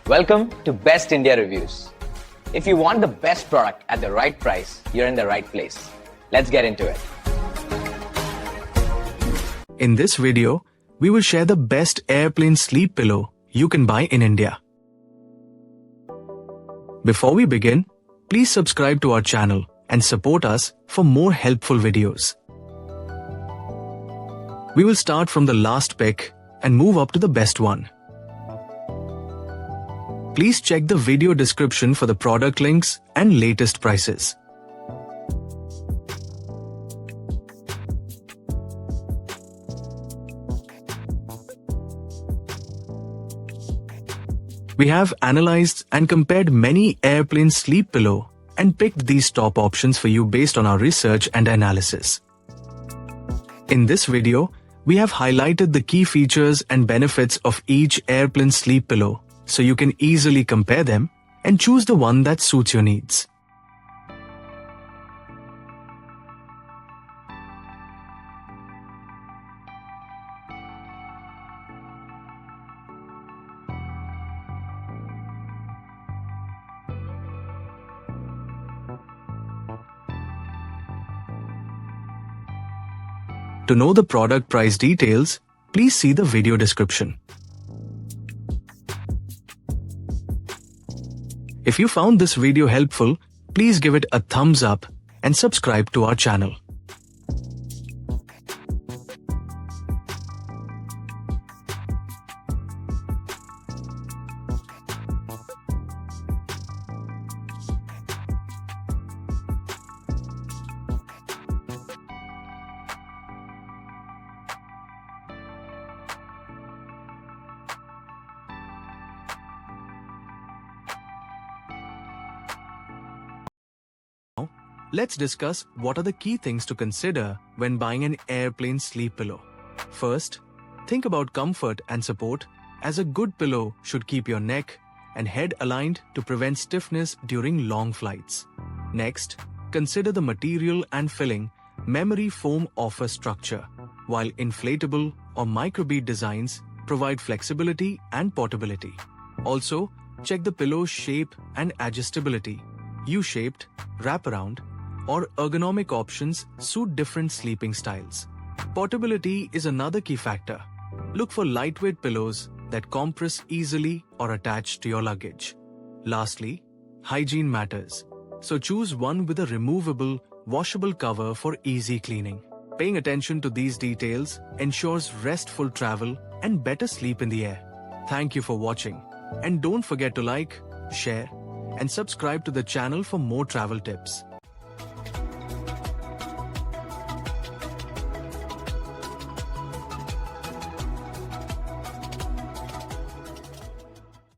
Welcome to Best India Reviews. If you want the best product at the right price, you're in the right place. Let's get into it. In this video, we will share the best airplane sleep pillow you can buy in India. Before we begin, please subscribe to our channel and support us for more helpful videos. We will start from the last pick and move up to the best one. Please check the video description for the product links and latest prices. We have analyzed and compared many airplane sleep pillow and picked these top options for you based on our research and analysis. In this video, we have highlighted the key features and benefits of each airplane sleep pillow so you can easily compare them and choose the one that suits your needs. To know the product price details, please see the video description. If you found this video helpful, please give it a thumbs up and subscribe to our channel. Let's discuss what are the key things to consider when buying an airplane sleep pillow. First, think about comfort and support, as a good pillow should keep your neck and head aligned to prevent stiffness during long flights. Next, consider the material and filling. Memory foam offers structure, while inflatable or microbead designs provide flexibility and portability. Also, check the pillow's shape and adjustability. U-shaped, wraparound, or ergonomic options suit different sleeping styles. Portability is another key factor. Look for lightweight pillows that compress easily or attach to your luggage. Lastly, hygiene matters, so choose one with a removable, washable cover for easy cleaning. Paying attention to these details ensures restful travel and better sleep in the air. Thank you for watching, and don't forget to like, share, and subscribe to the channel for more travel tips.